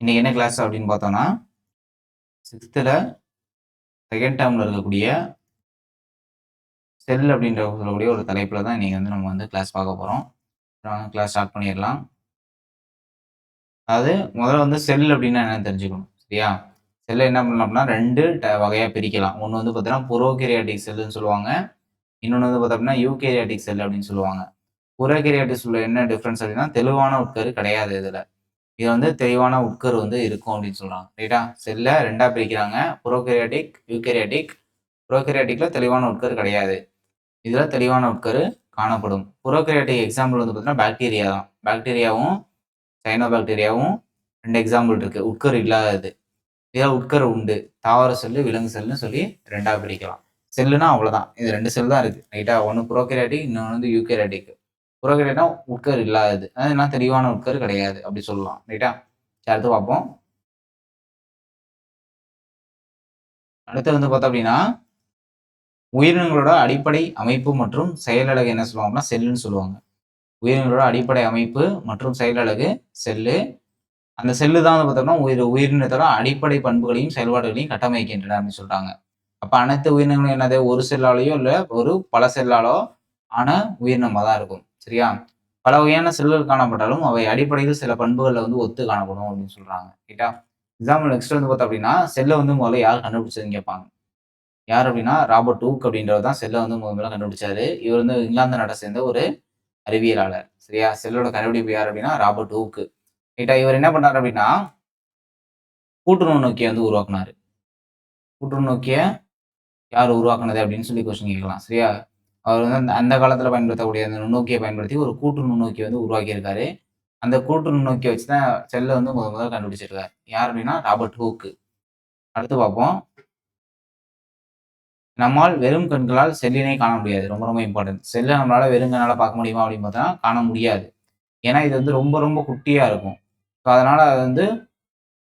இன்னைக்கு என்ன கிளாஸ் அப்படின்னு பார்த்தோம்னா 6th செகண்ட் டேர்ம்ல இருக்கக்கூடிய செல் அப்படின்ற சொல்லக்கூடிய ஒரு தலைப்பில் தான் இன்னைக்கு நம்ம கிளாஸ் பார்க்க போகிறோம். கிளாஸ் ஸ்டார்ட் பண்ணிடலாம். அதாவது முதல்ல செல் அப்படின்னா என்னன்னு தெரிஞ்சுக்கணும். சரியா? செல்லை என்ன பண்ணலாம் அப்படின்னா 2 வகையாக பிரிக்கலாம். ஒன்று பார்த்தீங்கன்னா புரோகேரியாட்டிக் செல்லுன்னு சொல்லுவாங்க. இன்னொன்று பார்த்தோம்னா யூகேரியாட்டிக் செல் அப்படின்னு சொல்லுவாங்க. புரோகேரியாட்டிக் செல்ல என்ன டிஃப்ரென்ஸ் அப்படின்னா தெளிவான உட்கரு கிடையாது இதில். இது தெளிவான உட்கரு இருக்கும் அப்படின்னு சொல்றாங்க. ரைட்டா? செல்ல 2ஆ பிரிக்கிறாங்க. Prokaryotic, eukaryotic. புரோகேரியாட்டிக்ல தெளிவான உட்கரு கிடையாது. இதுல தெளிவான உட்கரு காணப்படும். புரோகேரியாட்டிக் எக்ஸாம்பிள் பார்த்தீங்கன்னா பாக்டீரியா தான். பாக்டீரியாவும் சைனோபாக்டீரியாவும் 2 எக்ஸாம்பிள் இருக்கு. உட்கரு இல்லாதது. இதுல உட்கரு உண்டு. தாவர செல்லு, விலங்கு செல்லுன்னு சொல்லி 2ஆ பிரிக்கலாம். செல்லுனா அவ்வளவுதான். இது 2 செல் தான் இருக்கு. ரைட்டா? ஒன்னு புரோகேரியாட்டிக், இன்னொன்னு யூகேரியாட்டிக். புரோகேரியாட்னா உட்கரு இல்லாதது. அதனால தெளிவான உட்கரு கிடையாது அப்படி சொல்லலாம். ரைட்டா? சரி, அடுத்து பார்ப்போம். அடுத்து பார்த்தோம் அப்படின்னா உயிரினங்களோட அடிப்படை அமைப்பு மற்றும் செயலழகு என்ன சொல்லுவாங்கன்னா செல்லுன்னு சொல்லுவாங்க. உயிரினங்களோட அடிப்படை அமைப்பு மற்றும் செயலழகு செல்லு. அந்த செல்லு தான் பார்த்தோம்னா உயிரினத்தோட அடிப்படை பண்புகளையும் செயல்பாடுகளையும் கட்டமைக்கின்றன அப்படின்னு சொல்றாங்க. அப்ப அனைத்து உயிரினங்களும் என்னது ஒரு செல்லாலேயோ இல்ல ஒரு பல செல்லாலோ ஆன உயிரினமா தான் இருக்கும். சரியா? பல வகையான செல்கள் காணப்பட்டாலும் அவை அடிப்படையில் சில பண்புகள்ல ஒத்து காணப்படும் அப்படின்னு சொல்றாங்க. ரைட்டா? எக்ஸாம்பிள் நெக்ஸ்ட் பார்த்தோம் அப்படின்னா செல்லை முதல்ல யார் கண்டுபிடிச்சதுன்னு கேட்பாங்க. யார் அப்படின்னா ராபர்ட் ஹூக் அப்படின்றவர் தான் செல்லை முதல்ல கண்டுபிடிச்சாரு. இவர் இங்கிலாந்து நாட்டை சேர்ந்த ஒரு அறிவியலாளர். சரியா? செல்லோட கண்டுபிடிப்பு யார் அப்படின்னா ராபர்ட் ஹூக். ரைட்டா? இவர் என்ன பண்ணாரு அப்படின்னா கூட்டு நுண்ணோக்கியை உருவாக்குனாரு. கூட்டு நுண்ணோக்கிய யார் உருவாக்குனது அப்படின்னு சொல்லி கொஸ்டின் கேட்கலாம். சரியா? அவர் அந்த காலத்துல பயன்படுத்தக்கூடிய அந்த நுண்ணோக்கியை பயன்படுத்தி ஒரு கூட்டு நுண்ணோக்கி உருவாக்கி இருக்காரு. அந்த கூட்டு நுண்ணோக்கிய வச்சு தான் செல்லை முதல்ல கண்டுபிடிச்சிருக்காரு. யார் அப்படின்னா ராபர்ட் ஹூக். அடுத்து பார்ப்போம். நம்மால் வெறும் கண்களால் செல்லினை காண முடியாது. ரொம்ப ரொம்ப இம்பார்ட்டன்ட். செல்ல நம்மளால வெறும் கண்ணால பார்க்க முடியுமா அப்படின்னு பார்த்தா காண முடியாது. ஏன்னா இது ரொம்ப ரொம்ப குட்டியா இருக்கும். ஸோ அதனால அது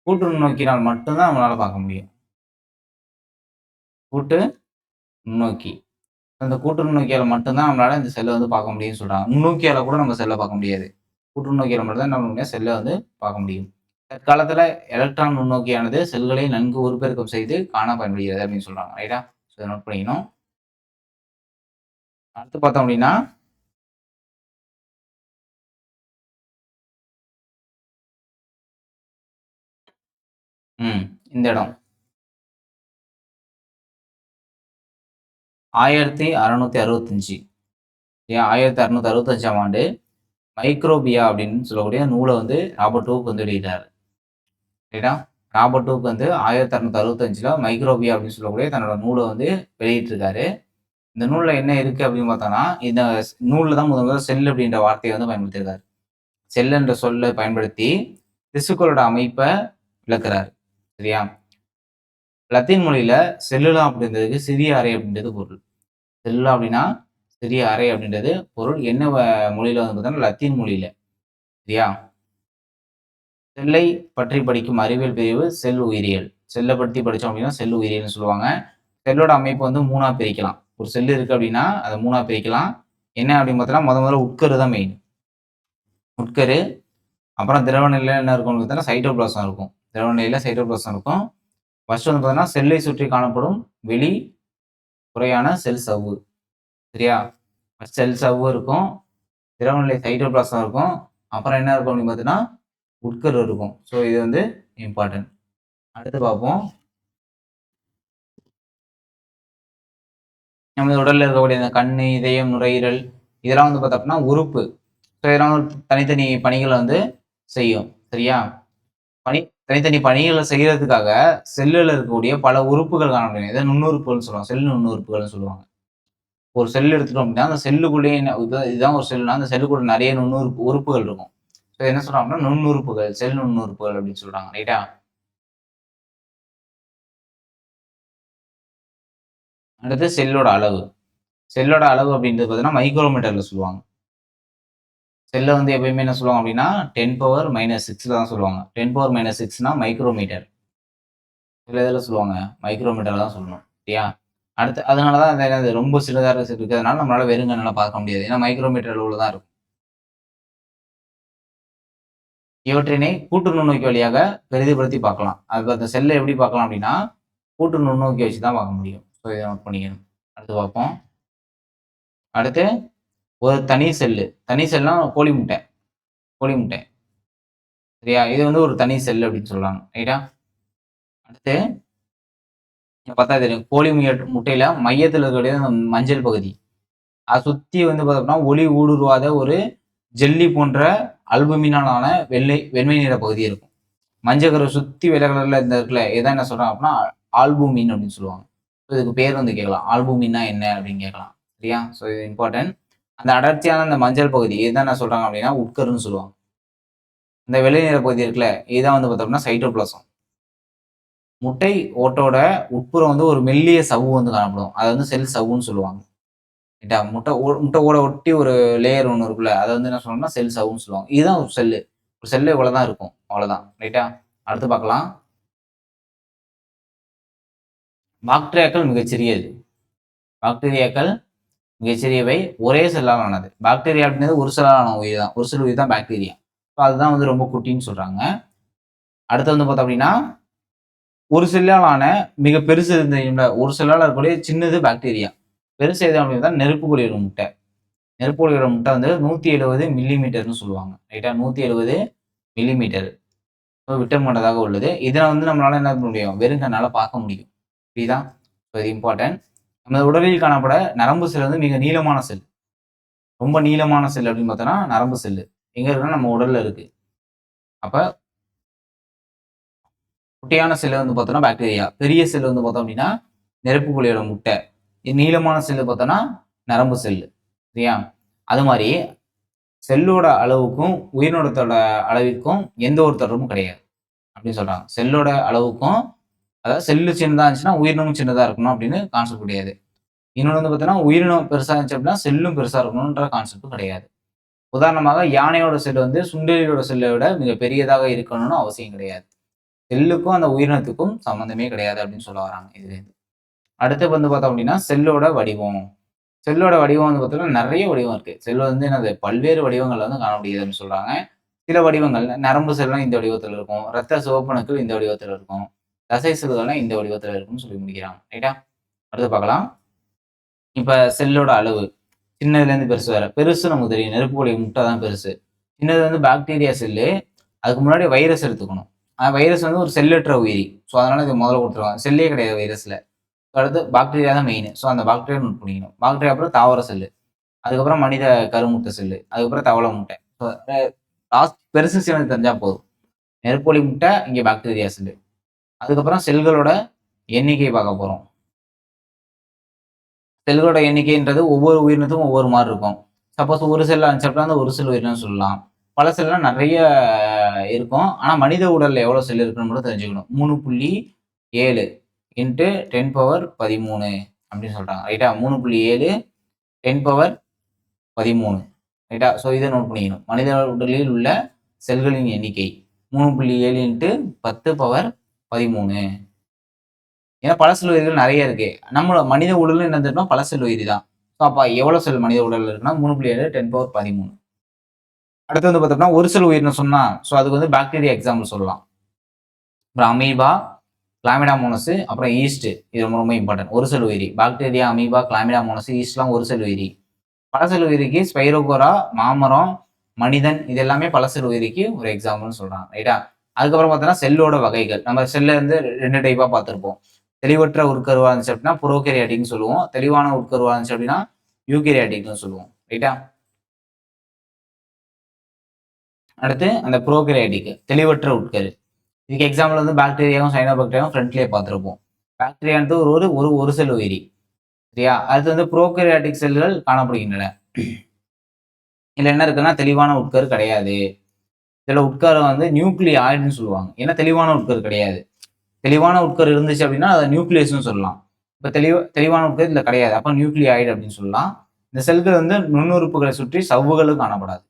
கூட்டு நுண்ணோக்கினால் மட்டும் தான் நம்மளால பார்க்க முடியும். கூட்டு நுண்ணோக்கி. அந்த கூட்டு நுண்ணோக்கியால மட்டும் தான் நம்மளால இந்த செல்ல பார்க்க முடியும்னு சொல்றாங்க. நுண்ணோக்கியால கூட நம்ம செல்ல பார்க்க முடியாது. கூட்டு நுண்ணோக்கியால மட்டும் தான் நம்ம செல்ல பார்க்க முடியும். தற்காலத்துல எலக்ட்ரான் நுண்ணோக்கியானது செல்களை நன்கு உருப்பெருக்கம் செய்து காண பயன்படுகிறது அப்படின்னு சொல்றாங்க. ரைட்டா? ஸோ நோட் பண்ணிக்கணும். அடுத்து பார்த்தோம் அப்படின்னா இந்த இடம் 1665 1665ஆம் ஆண்டு மைக்ரோபியா அப்படின்னு சொல்லக்கூடிய நூலை ராபர்ட் ஹூக் வெளியிட்டார். சரியா? ராபர்ட் ஹூக் 1665ல மைக்ரோபியா அப்படின்னு சொல்லக்கூடிய தன்னோட நூலை வெளியிட்டிருக்காரு. இந்த நூல்ல என்ன இருக்கு அப்படின்னு பார்த்தோம்னா இந்த நூல்ல தான் முதல்ல செல் அப்படின்ற வார்த்தையை பயன்படுத்தியிருக்காரு. செல் என்ற சொல்லை பயன்படுத்தி திசுக்களோட அமைப்பை விளக்குறாரு. சரியா? லத்தீன் மொழியில செல்லுலா அப்படின்றதுக்கு சிறிய அறை அப்படின்றது பொருள். செல்லுலா அப்படின்னா சிறிய அறை அப்படின்றது பொருள். என்ன மொழியில பார்த்தோம்னா லத்தீன் மொழியில. சரியா? செல்லை பற்றி படிக்கும் அறிவியல் பிரிவு செல் உயிரியல். செல்லை பற்றி படிச்சோம் அப்படின்னா செல் உயிரியல்னு சொல்லுவாங்க. செல்லோட அமைப்பு 3ஆ பிரிக்கலாம். ஒரு செல் இருக்கு அப்படின்னா அதை 3ஆ பிரிக்கலாம். என்ன அப்படின்னு பார்த்தோம்னா முதல்ல உட்கரு தான் மெயின். உட்கரு. அப்புறம் திரவ நிலையில என்ன இருக்கும்னு பார்த்தீங்கன்னா சைட்டோபிளாசம் இருக்கும். திரவ நிலையில சைட்டோபிளாசம் இருக்கும். ஃபர்ஸ்ட் பார்த்தீங்கன்னா செல்லை சுற்றி காணப்படும் வெளி குறையான செல் சவ்வு. சரியா? செல் சவ்வு இருக்கும். திரவ நிலை சைட்டோபிளாசம் இருக்கும். அப்புறம் என்ன இருக்கும் அப்படின்னு பார்த்தீங்கன்னா உட்கரு இருக்கும். ஸோ இது இம்பார்ட்டன்ட். அடுத்து பார்ப்போம். நமது உடல்ல இருக்கக்கூடிய இந்த கண்ணு, இதயம், நுரையீரல் இதெல்லாம் பார்த்தோம்னா உறுப்பு. ஸோ இதெல்லாம் தனித்தனி பணிகளை செய்யும். சரியா? தனித்தனி பணிகளை செய்யறதுக்காக செல்லுல இருக்கக்கூடிய பல உறுப்புகள் காண முடியும். இதை நுண்ணுறுப்புகள்னு சொல்லுவாங்க. செல் நுண்ணுறுப்புகள்னு சொல்லுவாங்க. ஒரு செல் எடுத்துட்டோம் அப்படின்னா அந்த செல்லுக்குள்ளேயே இதுதான் ஒரு செல்னா அந்த செல்லுக்குள்ள நிறைய உறுப்புகள் இருக்கும். ஸோ என்ன சொல்றாங்கன்னா நுண்ணுறுப்புகள், செல் நுண்ணுறுப்புகள் அப்படின்னு சொல்றாங்க. ரைட்டா? அடுத்து செல்லோட அளவு. செல்லோட அளவு அப்படின்றது பார்த்தீங்கன்னா மைக்ரோமீட்டர்ல சொல்லுவாங்க. செல்ல எப்பயுமே என்ன சொல்லுவாங்க அப்படின்னா 10⁻⁻6 தான் சொல்லுவாங்க. 10⁻⁻6னா மைக்ரோமீட்டர். சில இதில் சொல்லுவாங்க மைக்ரோமீட்டர் தான் சொல்லணும். சரியா? அடுத்து அதனால தான் என்னது ரொம்ப சின்னதாக இருக்கிறதுனால நம்மளால வெறும் கண்ணால பார்க்க முடியாது. ஏன்னா மைக்ரோமீட்டர் அளவுல தான் இருக்கும். இவற்றினை கூட்டு நுண்ணோக்கி வழியாக பெரிதுபடுத்தி பார்க்கலாம். அது அந்த செல்லை எப்படி பார்க்கலாம் அப்படின்னா, கூட்டு நுண்ணோக்கி வச்சு தான் பார்க்க முடியும். ஸோ இதை நோட் பண்ணிக்கணும். அடுத்து பார்ப்போம். அடுத்து ஒரு தனி செல்லு. தனி செல்லுனா கோழி முட்டை. கோழி முட்டை. சரியா? இது வந்து ஒரு தனி செல் அப்படின்னு சொல்றாங்க. ரைட்டா? அடுத்து பார்த்தா தெரியும். கோழி முட்டையில மையத்துல இருக்கக்கூடிய அந்த மஞ்சள் பகுதி. அத சுத்தி வந்து பார்த்தோம்னா, ஒளி ஊடுருவாத ஒரு ஜெல்லி போன்ற அல்புமினால் ஆன வெண்மை நிற பகுதி இருக்கும். மஞ்சள் கருவை சுத்தி வெள்ளை கலர்ல இந்த இருக்குல்ல, இதான் என்ன சொல்றாங்க அப்படின்னா, ஆல்புமின் அப்படின்னு சொல்லுவாங்க. இதுக்கு பேர் வந்து கேட்கலாம். ஆல்புமின்னா என்ன அப்படின்னு கேட்கலாம். சரியா? ஸோ இது இம்பார்ட்டன்ட். அந்த அடர்த்தியான அந்த மஞ்சள் பகுதி இதுதான் என்ன சொல்றாங்க அப்படின்னா, உட்கருன்னு சொல்லுவாங்க. இந்த வெள்ளை நிற பகுதி இருக்குல்ல, இதுதான் வந்து பார்த்தோம்னா சைட்டோபிளாசம். முட்டை ஓட்டோட உட்புறம் வந்து ஒரு மெல்லிய சவ்வு வந்து காணப்படும். அதை வந்து செல் சவ்வுன்னு சொல்லுவாங்க. ரைட்டா? முட்டை ஓட ஒட்டி ஒரு லேயர் ஒண்ணு இருக்குல்ல, அதை வந்து என்ன சொல்லணும்னா செல் சவ்வுன்னு சொல்லுவாங்க. இதுதான் ஒரு செல்லு. ஒரு செல்லு இவ்வளவுதான் இருக்கும். அவ்வளவுதான். ரைட்டா? அடுத்து பார்க்கலாம். பாக்டீரியாக்கள் மிகச்சிறியது. பாக்டீரியாக்கள் மிகச்சிறியவை, ஒரே செல்லால் ஆனது. பாக்டீரியா அப்படிங்கிறது ஒரு செல்லால் ஆன உயிர் தான். ஒரு செல் உயிர் தான் பாக்டீரியா. ஸோ அதுதான் வந்து ரொம்ப குட்டின்னு சொல்றாங்க. அடுத்து வந்து பார்த்தோம் அப்படின்னா, ஒரு செல்லால் ஆன மிக பெருசு தெரியும்ல, ஒரு செல்லால் இருக்கக்கூடிய சின்னது பாக்டீரியா. பெருசு எது அப்படின்னா நெருப்புக்கோழியோட முட்டை. நெருப்புக்கோழியோட முட்டை வந்து 170 மில்லிமீட்டர்னு சொல்லுவாங்க. ரைட்டா? 170 மில்லிமீட்டர். விட்டம் கொண்டதாக உள்ளது. இதை வந்து நம்மளால என்ன பண்ண முடியும்? வெறும் கண்ணால பார்க்க முடியும். புரியுதா? இது இம்பார்ட்டன்ட். நம்ம உடலில் காணப்பட நரம்பு செல் வந்து மிக நீளமான செல். ரொம்ப நீளமான செல் அப்படின்னு பார்த்தோம்னா நரம்பு செல்லு. எங்க இருக்குன்னா நம்ம உடல்ல இருக்கு. அப்ப குட்டியான செல் வந்து பார்த்தோம்னா பாக்டீரியா. பெரிய செல் வந்து பார்த்தோம் அப்படின்னா நெருப்புக்கோழியோட முட்டை. நீளமான செல்லு பார்த்தோம்னா நரம்பு செல்லு. சரியா? அது மாதிரி செல்லோட அளவுக்கும் உயிரினத்தோட அளவிற்கும் எந்த ஒரு தொடர்பும் கிடையாது அப்படின்னு சொல்றாங்க. செல்லோட அளவுக்கும் அதாவது செல்லு சின்னதா இருந்துச்சுன்னா உயிரினமும் சின்னதா இருக்கணும் அப்படின்னு கான்செப்ட் கிடையாது. இன்னொன்று வந்து பார்த்தீங்கன்னா உயிரினம் பெருசா இருந்துச்சு அப்படின்னா செல்லும் பெருசா இருக்கணும்ன்ற கான்செப்டும் கிடையாது. உதாரணமாக யானையோட செல் வந்து சுண்டெலியோட செல்லை விட மிக பெரியதாக இருக்கணும்னு அவசியம் கிடையாது. செல்லுக்கும் அந்த உயிரினத்துக்கும் சம்மந்தமே கிடையாது அப்படின்னு சொல்ல வராங்க இதுலேருந்து. அடுத்து வந்து பார்த்தோம் அப்படின்னா செல்லோட வடிவம். செல்லோட வடிவம் வந்து பார்த்தீங்கன்னா நிறைய வடிவம் இருக்கு. செல் வந்து என்னது பல்வேறு வடிவங்கள் வந்து காண முடியுதுன்னு சொல்றாங்க. சில வடிவங்கள் நரம்பு செல்லாம் இந்த வடிவத்தில் இருக்கும். ரத்த சிவப்பணுக்கள் இந்த வடிவத்தில் இருக்கும். தசை செல்கள்லாம் இந்த வடிவத்தில் இருக்கும்னு சொல்லி முடிக்கிறாங்க. ரைட்டா? அடுத்து பார்க்கலாம். இப்ப செல்லோட அளவு சின்னதுலேருந்து பெருசு வர. பெருசு நமக்கு தெரியும். நெருப்புக்கோழி முட்டை தான் பெருசு. சின்னது வந்து பாக்டீரியா செல்லு. அதுக்கு முன்னாடி வைரஸ் எடுத்துக்கணும். வைரஸ் வந்து ஒரு செல்லற்ற உயிரி. ஸோ அதனால இதை முதல்ல கொடுத்துருவாங்க. செல்லே கிடையாது வைரஸ்ல. அடுத்து பாக்டீரியா தான் மெயின். ஸோ அந்த பாக்டீரியா நோட் பண்ணிக்கணும். பாக்டீரியா அப்புறம் தாவர செல்லு. அதுக்கப்புறம் மனித கருமுட்டை செல்லு. அதுக்கப்புறம் தவளை முட்டை. லாஸ்ட் பெருசு எனக்கு தெரிஞ்சா போதும். நெருப்புக்கோழி முட்டை, இங்கே பாக்டீரியா செல்லு. அதுக்கப்புறம் செல்களோட எண்ணிக்கை பார்க்க போறோம். செல்களோட எண்ணிக்கைன்றது ஒவ்வொரு உயிரினத்துக்கும் ஒவ்வொரு மாதிரி இருக்கும். சப்போஸ் ஒரு செல் இருந்துச்சு அப்படின்னா அந்த ஒரு செல் உயிரினம் சொல்லலாம். பல செல்லாம் நிறைய இருக்கும். ஆனா மனித உடல்ல எவ்வளவு செல் இருக்குன்னு மட்டும் தெரிஞ்சுக்கணும். 3.7 இன்ட்டு 10^13 அப்படின்னு சொல்றாங்க. ரைட்டா? 3.7 10^13. ரைட்டா? ஸோ இதை நோட் பண்ணிக்கணும். மனித உடலில் உள்ள செல்களின் எண்ணிக்கை 3.7 இன்ட்டு 10^13. ஏன்னா பல செல் உயிரிகள் நிறைய இருக்கு. நம்ம மனித உடல் என்ன தெரியுமா பல செல் உயிரி தான். ஸோ அப்ப எவ்வளவு செல் மனித உடல்ல இருக்குன்னா 3.7 10^13. அடுத்து வந்து பார்த்தோம்னா ஒரு செல் உயிரினம் சொன்னா ஸோ அதுக்கு வந்து பாக்டீரியா எக்ஸாம்பிள் சொல்லலாம். அப்புறம் அமீபா, கிளாமிடாமோனஸ், அப்புறம் ஈஸ்ட். இது ரொம்ப ரொம்ப இம்பார்ட்டன்ட். ஒரு செல் உயிரி. பாக்டீரியா, அமீபா, கிளாமிடாமோனஸ், ஈஸ்ட்லாம் ஒரு செல் உயிரி. பல செல் உயிரிக்கு ஸ்பைரோகோரா, மாமரம், மனிதன் இது எல்லாமே பல செல் உயிரிக்கு ஒரு எக்ஸாம்பிள்னு சொல்றாங்க. ரைட்டா? அதுக்கப்புறம் பார்த்தோம்னா செல்லோட வகைகள். நம்ம செல்ல வந்து 2 டைப்பா பார்த்திருப்போம். தெளிவற்ற உட்கருவா இருந்துச்சு அப்படின்னா புரோகேரியாட்டிக்னு சொல்லுவோம். தெளிவான உட்கருவா இருந்துச்சு அப்படின்னா யூகேரியாட்டிக்னு சொல்லுவோம். ரைட்டா? அடுத்து அந்த புரோகேரியாட்டிக் தெளிவற்ற உட்கரு. இதுக்கு எக்ஸாம்பிள் வந்து பாக்டீரியாவும் சைனோபாக்டீரியாவும் ஃப்ரண்ட்லயே பார்த்திருப்போம். பாக்டீரியான்றது ஒரு ஒரு ஒரு செல் உயிரி. சரியா? அடுத்து வந்து புரோகேரியாட்டிக் செல்கள் காணப்படுகின்றன. இதுல என்ன இருக்குன்னா தெளிவான உட்கரு கிடையாது. இதுல உட்கரு வந்து நியூக்ளியாய்டுன்னு சொல்லுவாங்க. ஏன்னா தெளிவான உட்கரு கிடையாது. தெளிவான உட்கரு இருந்துச்சு அப்படின்னா அதை நியூக்ளியஸ்னு சொல்லலாம். இப்ப தெளிவான உட்கரு இதுல கிடையாது. அப்ப நியூக்ளியாய்டு அப்படின்னு சொல்லலாம். இந்த செல்கள் வந்து நுண்ணுறுப்புகளை சுற்றி சவ்வுகளும் காணப்படாது.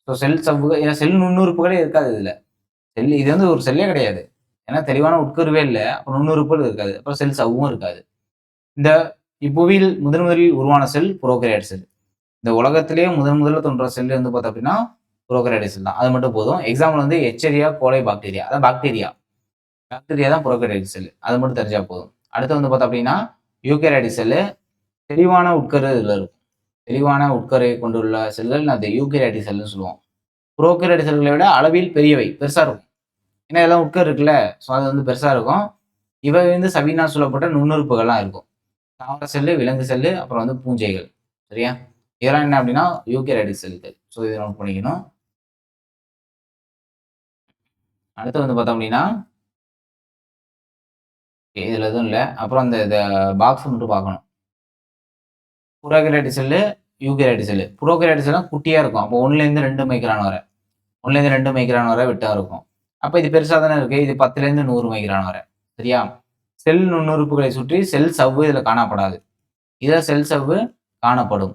ஸோ செல் சவ்வுகள் ஏன்னா செல் நுண்ணுறுப்புகளே இருக்காது இதுல. இது வந்து ஒரு செல்லே கிடையாது. ஏன்னா தெளிவான உட்கருவே இல்லை. அப்ப நுண்ணுறுப்புகள் இருக்காது. அப்புறம் செல் சவ்வும் இருக்காது. இந்த இப்புவியில் முதலில் உருவான செல் புரோகேரியாட் செல். இந்த உலகத்திலேயே முதல்ல தோன்ற செல் வந்து பார்த்தோம் அப்படின்னா புரோகாரியோட்டிக் செல் தான். அது மட்டும் போதும். எக்ஸாம்பிள் வந்து எச்சரியா கோலை பாக்டீரியா. அதான் பாக்டீரியா. பாக்டீரியா தான் புரோகாரியோட்டிக் செல். அது மட்டும் தெரிஞ்சா போதும். அடுத்து வந்து பார்த்தோம் அப்படின்னா யூகேரியாட்டிக் செல்லு தெளிவான உட்கரு இதுல இருக்கும். தெளிவான உட்கருவை கொண்டுள்ள செல்கள் அது யூகேரியாட்டிக் செல்லுன்னு சொல்லுவோம். புரோகாரியோட்டிக் செல்களை விட அளவில் பெரியவை, பெருசா இருக்கும். ஏன்னா இதெல்லாம் உட்கரு இருக்குல்ல, ஸோ அது வந்து பெருசா இருக்கும். இவை வந்து சவினா சொல்லப்பட்ட நுண்ணுறுப்புகள்லாம் இருக்கும். தாவர செல்லு, விலங்கு செல்லு, அப்புறம் வந்து பூஞ்சைகள். சரியா? இதெல்லாம் என்ன அப்படின்னா யூகேரியாட்டிக் செல்கள். ஸோ இதை நோட் பண்ணிக்கணும். அடுத்து வந்து பார்த்தோம் அப்படின்னா இதுல எதுவும் இல்ல. அப்புறம் அந்த இத பாக்ஸ் மட்டும் பார்க்கணும். புரோகாரியோட்டிக் செல்லு, யூகேரியாட்டிக் செல்லு. புரோகாரியோட்டிக் செல்லுனா குட்டியா இருக்கும். அப்போ 1லேருந்து 2 மைக்ரான் வரை. 1லேருந்து 2 மைக்ரான் வரை விட்டம் இருக்கும். அப்ப இது பெருசா தானே இருக்கு. இது 10லேருந்து 100 மைக்ரான் வரை. சரியா? செல் நுண்ணுறுப்புகளை சுற்றி செல் சவ்வு இதுல காணப்படாது. இதுல செல் சவ்வு காணப்படும்.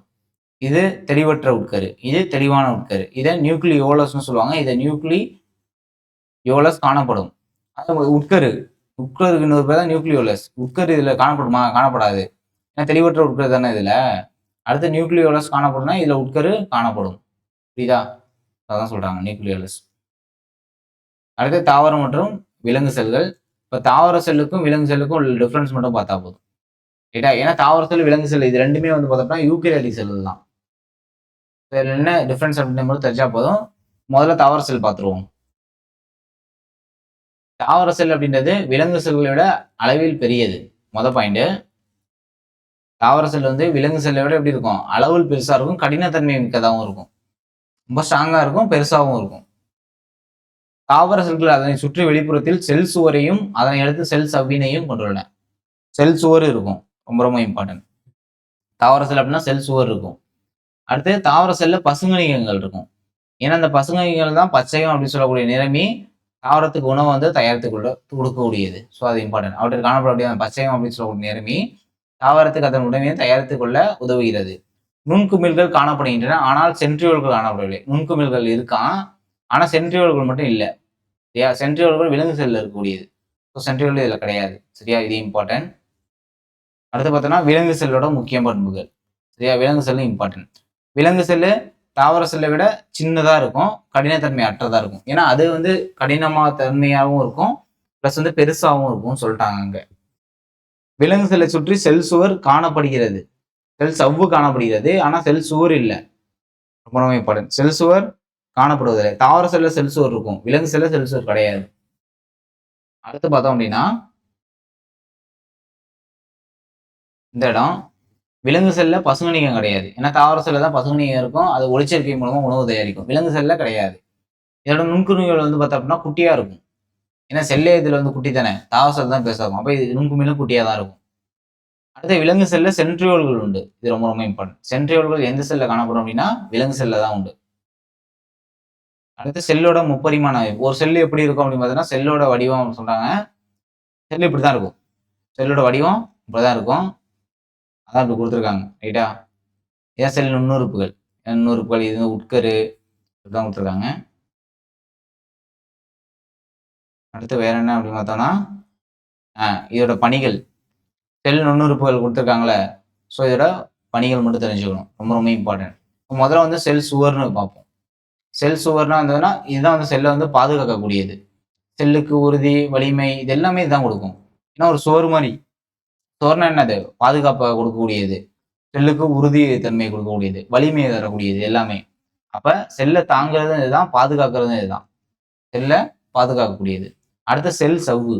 இது தெளிவற்ற உட்கரு. இது தெளிவான உட்கரு. இத நியூக்ளியோலஸ்ன்னு சொல்லுவாங்க. இத நியூக்ளியோலஸ் காணப்படும். அது உட்கரு. உட்கருக்கு இன்னொரு பேர் தான் நியூக்ளியோலஸ். உட்கரு இதுல காணப்படுமா? காணப்படாது. ஏன்னா தெளிவற்ற உட்கரு தானே இதுல. அடுத்து நியூக்ளியோலஸ் காணப்படும்னா இதுல உட்கரு காணப்படும். புரியுதா? அதான் சொல்றாங்க நியூக்ளியோலஸ். அடுத்து தாவரம் மற்றும் விலங்கு செல்கள். இப்ப தாவர செல்லுக்கும் விலங்கு செல்லுக்கும் உள்ள டிஃபரன்ஸ் மட்டும் பார்த்தா போதும். ரைட்டா? ஏன்னா தாவர செல், விலங்கு செல் இது 2மே வந்து பார்த்தோம்னா யூகேரியாட்டிக் செல்கள் தான். இதுல என்ன டிஃபரன்ஸ் அப்படின்னு மட்டும் தெரிஞ்சா போதும். முதல்ல தாவர செல் பார்த்துருவோம். தாவர செல் அப்படின்றது விலங்கு செல்களை விட அளவில் பெரியது. பாயிண்ட். தாவர செல் வந்து விலங்கு செல்லை விட எப்படி இருக்கும்? அளவில் பெருசா இருக்கும், கடினத்தன்மை மிக்கதாகவும் இருக்கும். ரொம்ப ஸ்ட்ராங்கா இருக்கும், பெருசாவும் இருக்கும். தாவர செல்கள் அதனை சுற்றி வெளிப்புறத்தில் செல் சுவரையும் அதனை அடுத்து செல் சவ்வினையும் கொண்டுள்ளன. செல் சுவர் இருக்கும். ரொம்ப ரொம்ப இம்பார்ட்டன்ட். தாவர செல் அப்படின்னா செல் சுவர் இருக்கும். அடுத்து தாவர செல்ல பசுங்கணிகங்கள் இருக்கும். ஏன்னா அந்த பசுங்கணிகள் தான் பச்சையம் அப்படின்னு சொல்லக்கூடிய நிறமி தாவரத்துக்கு உணவு வந்து தயாரித்து கொடுக்கக்கூடியது. ஸோ அது இம்பார்ட்டன்ட். அவற்றில் காணப்படக்கூடிய அந்த பச்சையம் அப்படின்னு சொல்லக்கூடிய நிறமி தாவரத்துக்கு அதன் உணவை தயாரித்துக் கொள்ள உதவுகிறது. நுண்குமிழ்கள் காணப்படுகின்றன. ஆனால் சென்ட்ரியோல்கள் காணப்படவில்லை. நுண்குமிழ்கள் இருக்கான். ஆனா சென்ட்ரியோல்கள் மட்டும் இல்ல. சரியா? சென்ட்ரியோல்கள் விலங்கு செல்ல இருக்கக்கூடியது. ஸோ சென்ட்ரியோல் இதுல கிடையாது. சரியா? இது இம்பார்ட்டன்ட். அடுத்து பார்த்தோம்னா விலங்கு செல்லோட முக்கிய பண்புகள். சரியா? விலங்கு செல்லும் இம்பார்ட்டன்ட். விலங்கு செல்லு தாவர செல்லை விட சின்னதா இருக்கும், கடினத்தன்மை அற்றதா இருக்கும். ஏன்னா அது வந்து கடினமா தன்மையாகவும் இருக்கும், பிளஸ் வந்து பெருசாகவும் இருக்கும்னு சொல்லிட்டாங்க அங்க. விலங்கு செல்லை சுற்றி செல் சுவர் காணப்படுகிறது. செல் சவ்வு காணப்படுகிறது. ஆனா செல் சுவர் இல்ல. ரொம்ப ரொம்ப இம்பார்ட்டன்ட். செல் சுவர் காணப்படுவதில்லை. தாவர செல்ல செல் சுவர் இருக்கும். விலங்கு செல்ல செல் சுவர் கிடையாது. அடுத்து பார்த்தோம் அப்படின்னா இந்த இடம் விலங்கு செல்ல பசுங்கணிகம் கிடையாது. ஏன்னா தாவர செல்ல தான் பசுங்கணிகம் இருக்கும். அது ஒளிச்சேர்க்கை மூலமா உணவு தயாரிக்கும். விலங்கு செல்ல கிடையாது. இதோட நுண்குமிழ்கள் வந்து பார்த்தோம் அப்படின்னா குட்டியா இருக்கும். ஏன்னா செல்லே இதுல வந்து குட்டி தானே. தாவர செல் தான் பெருசா இருக்கும். அப்ப இது நுண்குமிழும் குட்டியா தான் இருக்கும். அடுத்து விலங்கு செல்ல சென்ட்ரியோல்கள் உண்டு. இது ரொம்ப ரொம்ப இம்பார்ட்டன்ட். சென்ட்ரியோல்கள் எந்த செல்ல காணப்படும் அப்படின்னா விலங்கு செல்ல தான் உண்டு. அடுத்து செல்லோட முப்பரிமாண ஒரு செல் எப்படி இருக்கும் அப்படின்னு பார்த்தீங்கன்னா செல்லோட வடிவம் சொல்றாங்க. செல் இப்படிதான் இருக்கும். செல்லோட வடிவம் இப்படிதான் இருக்கும். அதான் இப்படி கொடுத்துருக்காங்க. ரைட்டா? ஏன் செல் நுண்ணுறுப்புகள். நுண்ணுறுப்புகள் இது உட்கரு இப்படிதான் கொடுத்துருக்காங்க. அடுத்து வேற என்ன அப்படின்னு பார்த்தோம்னா இதோட பணிகள். செல் நுண்ணுறுப்புகள் கொடுத்துருக்காங்களே. ஸோ இதோட பணிகள் மட்டும் தெரிஞ்சுக்கணும். ரொம்ப ரொம்ப இம்பார்ட்டன்ட். முதல்ல வந்து செல் சுவர்னு பார்ப்போம். செல் சுவர்னா இருந்ததுன்னா இதுதான் வந்து செல்லை வந்து பாதுகாக்கக்கூடியது. செல்லுக்கு உறுதி, வலிமை இது எல்லாமே இதுதான் கொடுக்கும். ஏன்னா ஒரு சுவர் மாதிரி. சுவர்னா என்னது? பாதுகாப்பை கொடுக்கக்கூடியது. செல்லுக்கு உறுதி தன்மையை கொடுக்கக்கூடியது. வலிமையை தரக்கூடியது எல்லாமே. அப்ப செல்லை தாங்குறதும் இதுதான், பாதுகாக்கிறதும் இதுதான். செல்லை பாதுகாக்கக்கூடியது. அடுத்த செல் சவ்வு.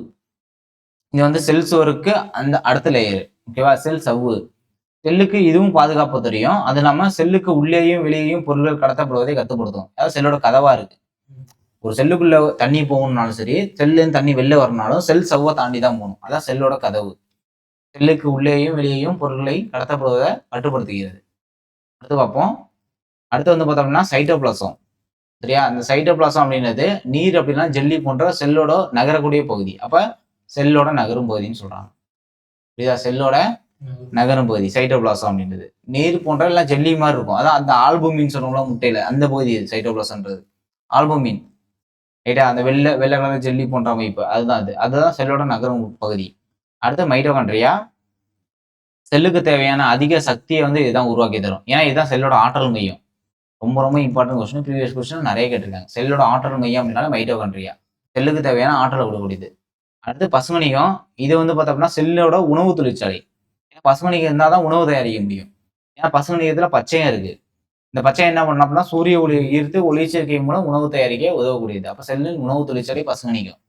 இது வந்து செல் சுவருக்கு அந்த அடுத்த லேயர். ஓகேவா? செல் சவ்வு. செல்லுக்கு இதுவும் பாதுகாப்பு தெரியும். அது இல்லாம செல்லுக்கு உள்ளேயும் வெளியேயும் பொருட்கள் கடத்தப்படுவதை கட்டுப்படுத்தும். அதாவது செல்லோட கதவா இருக்கு. ஒரு செல்லுக்குள்ள தண்ணி போகணும்னாலும் சரி, செல்லுன்னு தண்ணி வெளில வரணும்னாலும் செல் சவ்வை தாண்டி தான் போகணும். அதான் செல்லோட கதவு. செல்லுக்கு உள்ளேயும் வெளியேயும் பொருட்களை கடத்தப்படுவதை கட்டுப்படுத்துகிறது. அடுத்து பார்ப்போம். அடுத்து வந்து பார்த்தோம்னா சைட்டோபிளாசம். சரியா? அந்த சைட்டோபிளாசம் அப்படின்றது நீர் அப்படின்னா ஜெல்லி போன்ற செல்லோட நகரக்கூடிய பகுதி. அப்ப செல்லோட நகரும் பகுதின்னு சொல்றாங்க. புரியுதா? செல்லோட நகரும் பகுதி சைட்டோபிளாசம் அப்படின்றது. நீர் போன்ற எல்லாம் ஜெல்லி மாதிரி இருக்கும். அதான் அந்த ஆல்புமின் சொல்றோம்ல முட்டையில அந்த பகுதி சைட்டோபிளாசம்ன்றது. ஆல்புமின். ரைட்டா? அந்த வெள்ளை கலர் ஜெல்லி போன்ற அமைப்பு. அதுதான் அது. அதுதான் செல்லோட நகரும் பகுதி. அடுத்து மைட்டோகாண்ட்ரியா. செல்லுக்கு தேவையான அதிக சக்தியை வந்து இதுதான் உருவாக்கி தரும். ஏன்னா இதுதான் செல்லோட ஆற்றல் மையம். ரொம்ப ரொம்ப இம்பார்ட்டன்ட் கொஸ்டின். ப்ரீவியஸ் கொஸ்டின் நிறைய கேட்டிருக்காங்க. செல்லோட ஆற்றல் மையம் அப்படின்னால மைட்டோகாண்ட்ரியா. செல்லுக்கு தேவையான ஆற்றலை கொடுக்கக்கூடியது. அடுத்து பசுமணிகம். இது வந்து பார்த்தோம் அப்படின்னா செல்லோட உணவு தொழிற்சாலை. ஏன்னா பசுமணிகம் இருந்தால் தான் உணவு தயாரிக்க முடியும். ஏன்னா பசுமணிகத்துல பச்சையம் இருக்கு. இந்த பச்சையம் என்ன பண்ணலாம் அப்படின்னா சூரிய ஒளி ஈர்த்து ஒளிச்சேர்க்கை மூலம் உணவு தயாரிக்க உதவக்கூடியது. அப்ப செல்லின் உணவு தொழிற்சாலை பசுமணிகம்.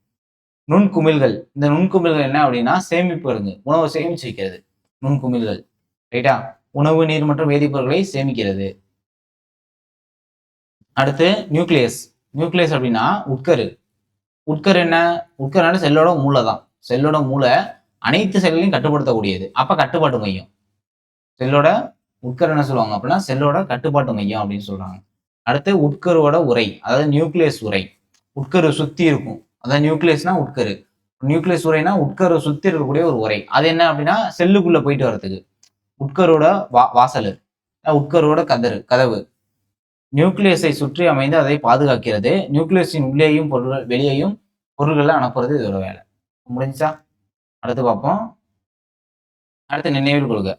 நுண்குமிழ்கள். இந்த நுண்குமிழ்கள் என்ன அப்படின்னா சேமிப்புகளுங்க. உணவை சேமிச்சு வைக்கிறது. நுண்குமிழ்கள். ரைட்டா? உணவு, நீர் மற்றும் வேதிப்பொருட்களை சேமிக்கிறது. அடுத்து நியூக்ளியஸ். நியூக்ளியஸ் அப்படின்னா உட்கரு. உட்கரு என்ன? உட்கருனால செல்லோட மூளை தான். செல்லோட மூளை அனைத்து செல்களையும் கட்டுப்படுத்தக்கூடியது. அப்ப கட்டுப்பாட்டு மையம். செல்லோட உட்கரு என்ன சொல்லுவாங்க அப்படின்னா செல்லோட கட்டுப்பாட்டு மையம் அப்படின்னு சொல்றாங்க. அடுத்து உட்கருவோட உரை, அதாவது நியூக்ளியஸ் உரை. உட்கரு சுத்தி இருக்கும். அதாவது நியூக்ளியஸ்னா உட்கரு. நியூக்ளியஸ் உரைனா உட்கரு சுத்தி இருக்கக்கூடிய ஒரு உரை. அது என்ன அப்படின்னா செல்லுக்குள்ள போயிட்டு வர்றதுக்கு. உட்கரோட வாசல், உட்கரோட கதவு. நியூக்ளியஸை சுற்றி அமைந்து அதை பாதுகாக்கிறது. நியூக்ளியஸின் உள்ளேயும் பொருள்கள் வெளியேயும் பொருள்களை அனுப்புறது இதோட வேலை. முடிஞ்சா? அடுத்து பார்ப்போம். அடுத்து நினைவில் கொள்க.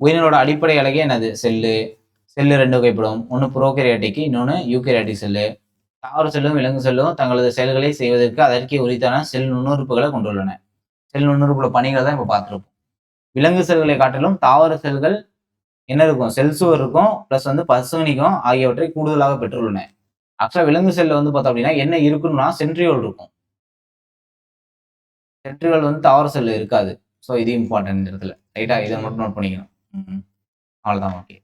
உயிரினோட அடிப்படை அழகே என்னது? செல்லு. செல்லு 2 வகைப்படும். ஒன்று புரோகேரியாட்டிக், இன்னொன்று யூகேரியாட்டிக் செல்லு. தாவர செல்லும் விலங்கு செல்லும் தங்களது செயல்களை செய்வதற்கு அதற்கே உரித்தான செல் நுண்ணுறுப்புகளை கொண்டுள்ளன. செல் நுண்ணுறுப்புல பணிகளை தான் இப்ப பார்த்துருப்போம். விலங்கு செல்களை காட்டிலும் தாவர செல்கள் என்ன இருக்கும்? செல் சுவர் இருக்கும், பிளஸ் வந்து பசுமணிகம் ஆகியவற்றை கூடுதலாக பெற்றுள்ளன. ஆக்சுவலா விலங்கு செல்ல வந்து பார்த்தோம் அப்படின்னா என்ன இருக்குன்னா சென்ட்ரியோல் இருக்கும். சென்ட்ரியோல் வந்து தாவர செல்ல இருக்காது. ஸோ இது இம்பார்ட்டன்ட் இந்த இடத்துல. ரைட்டா? இதை மட்டும் நோட் பண்ணிக்கணும். அவ்வளவுதான். ஓகே.